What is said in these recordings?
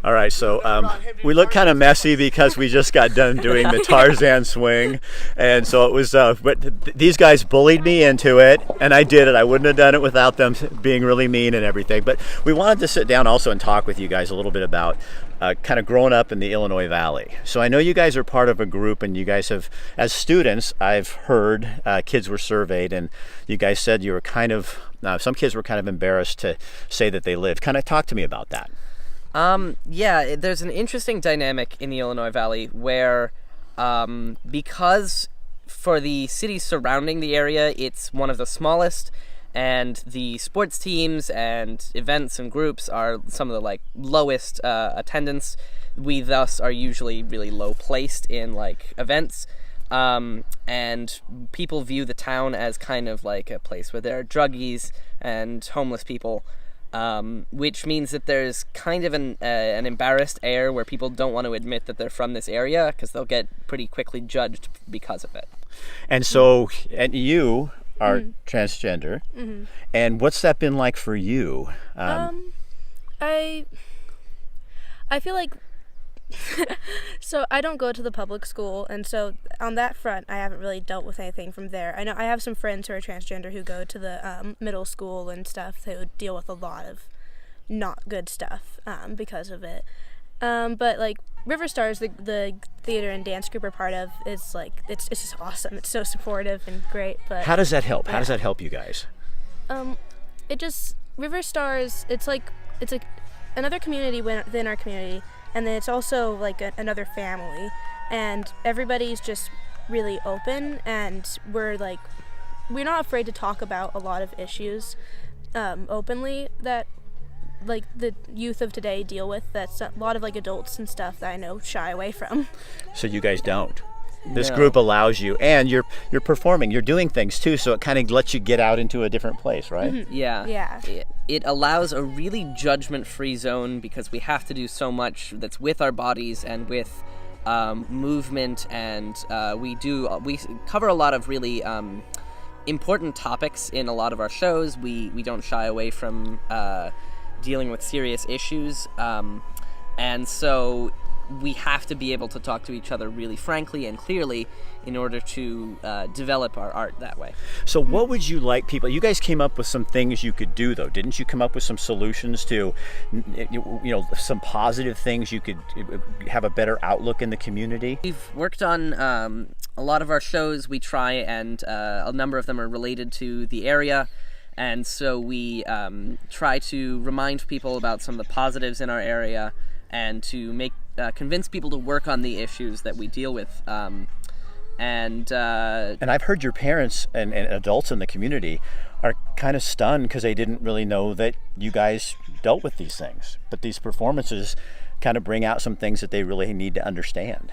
All right, so we look kind of messy because we just got done doing the Tarzan swing, and so it was. But these guys bullied me into it, and I did it. I wouldn't have done it without them being really mean and everything. But we wanted to sit down also and talk with you guys a little bit about kind of growing up in the Illinois Valley. So I know you guys are part of a group, and you guys have, as students, I've heard kids were surveyed, and you guys said you were kind of. Some kids were kind of embarrassed to say that they lived. Kind of talk to me about that. Yeah, there's an interesting dynamic in the Illinois Valley where, because for the cities surrounding the area, it's one of the smallest, and the sports teams and events and groups are some of the lowest attendance. We thus are usually really low placed in events, and people view the town as kind of like a place where there are druggies and homeless people. Which means that there's kind of an embarrassed air where people don't want to admit that they're from this area because they'll get pretty quickly judged because of it. And so, and you are transgender, and what's that been like for you? I feel like so I don't go to the public school, and so on that front I haven't really dealt with anything from there. I know I have some friends who are transgender who go to the middle school and stuff who deal with a lot of not good stuff because of it. But River Stars, the theater and dance group we're part of, is it's just awesome. It's so supportive and great. But how does that help? How does that help you guys? River Stars, it's another community within our community. And then it's also another family, and everybody's just really open, and we're not afraid to talk about a lot of issues openly that the youth of today deal with. That's a lot of adults and stuff that I know shy away from. So you guys don't. This group allows you, and you're performing, you're doing things too, so it kind of lets you get out into a different place, right? Mm-hmm. Yeah. It allows a really judgment-free zone because we have to do so much that's with our bodies and with movement, and we cover a lot of really important topics in a lot of our shows. We don't shy away from dealing with serious issues, and so we have to be able to talk to each other really frankly and clearly in order to develop our art that way. So what would you like people... You guys came up with some things you could do, though. Didn't you come up with some solutions to, some positive things you could have a better outlook in the community? We've worked on a lot of our shows. We try, and a number of them are related to the area. And so we try to remind people about some of the positives in our area and to convince people to work on the issues that we deal with. And I've heard your parents and adults in the community are kind of stunned because they didn't really know that you guys dealt with these things. But these performances kind of bring out some things that they really need to understand.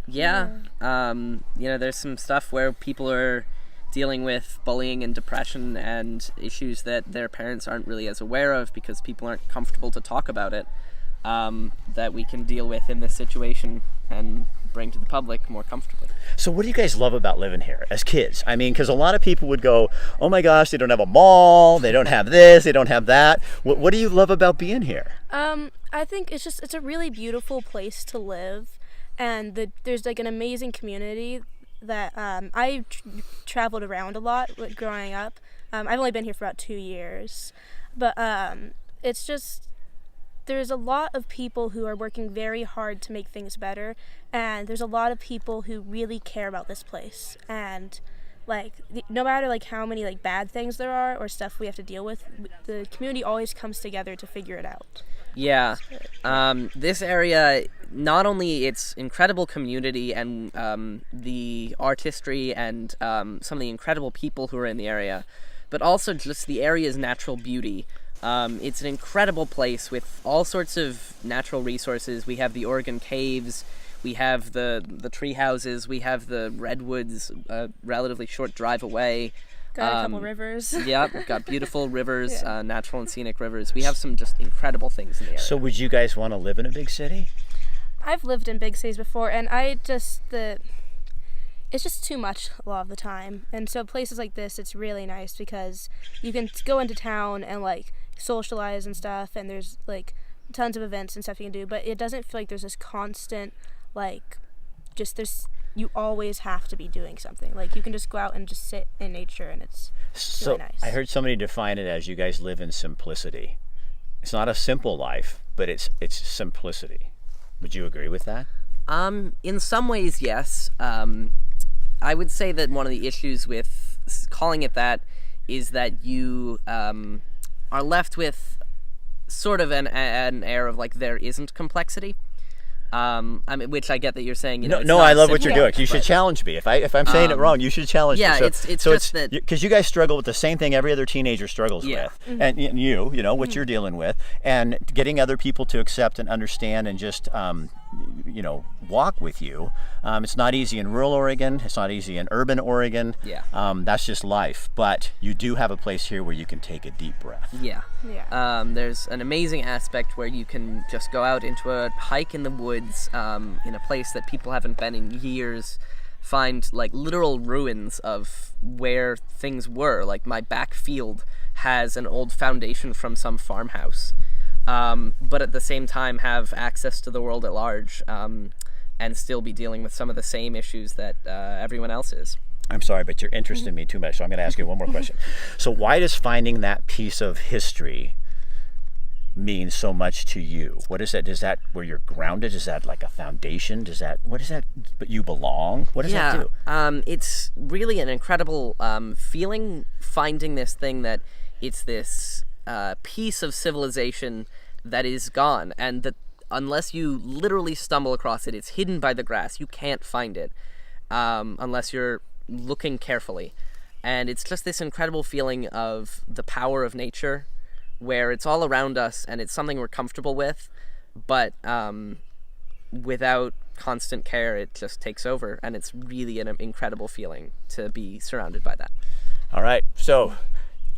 Yeah. There's some stuff where people are dealing with bullying and depression and issues that their parents aren't really as aware of because people aren't comfortable to talk about it. That we can deal with in this situation and bring to the public more comfortably. So what do you guys love about living here as kids? I mean, because a lot of people would go, oh my gosh, they don't have a mall, they don't have this, they don't have that. What do you love about being here? I think it's a really beautiful place to live, and there's an amazing community that I traveled around a lot growing up. I've only been here for about 2 years, but it's just... There's a lot of people who are working very hard to make things better, and there's a lot of people who really care about this place. And no matter how many bad things there are or stuff we have to deal with, the community always comes together to figure it out. Yeah. This area, not only its incredible community and the artistry and some of the incredible people who are in the area, but also just the area's natural beauty. It's an incredible place with all sorts of natural resources. We have the Oregon Caves, we have the tree houses, we have the redwoods, a relatively short drive away. Got a couple rivers. Yeah, we've got beautiful rivers, natural and scenic rivers. We have some just incredible things in the area. So would you guys want to live in a big city? I've lived in big cities before, and it's just too much a lot of the time. And so places like this, it's really nice because you can go into town and socialize and stuff, and there's tons of events and stuff you can do, but it doesn't feel like there's this constant, like, you always have to be doing something. Like, you can just go out and just sit in nature, and it's really nice. I heard somebody define it as you guys live in simplicity. It's not a simple life, but it's simplicity. Would you agree with that? In some ways, yes. I would say that one of the issues with calling it that is that you are left with sort of an air of like there isn't complexity. I mean, which I get that you're saying. No, I love what you're doing. You should challenge me. If I'm saying it wrong, you should challenge me. Yeah, it's just that because you guys struggle with the same thing every other teenager struggles with, and you know what you're dealing with, and getting other people to accept and understand and just walk with you. It's not easy in rural Oregon. It's not easy in urban Oregon. Yeah. That's just life. But you do have a place here where you can take a deep breath. Yeah. Yeah. There's an amazing aspect where you can just go out into a hike in the woods, in a place that people haven't been in years, find like literal ruins of where things were. Like my back field has an old foundation from some farmhouse, but at the same time have access to the world at large, and still be dealing with some of the same issues that everyone else is. I'm sorry, but you're interested in me too much, so I'm going to ask you one more question. So why does finding that piece of history mean so much to you? What is that? Is that where you're grounded? Is that like a foundation? What is that? But you belong? What does that do? It's really an incredible feeling, finding this thing that it's this piece of civilization that is gone, and that unless you literally stumble across it, it's hidden by the grass. You can't find it unless you're looking carefully. And it's just this incredible feeling of the power of nature, where it's all around us and it's something we're comfortable with, but without constant care, it just takes over, and it's really an incredible feeling to be surrounded by that. All right, so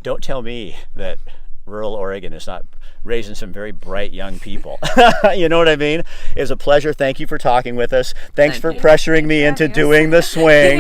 don't tell me that rural Oregon is not raising some very bright young people. You know what I mean? It was a pleasure. Thank you for talking with us. Thanks for pressuring me into doing the swing.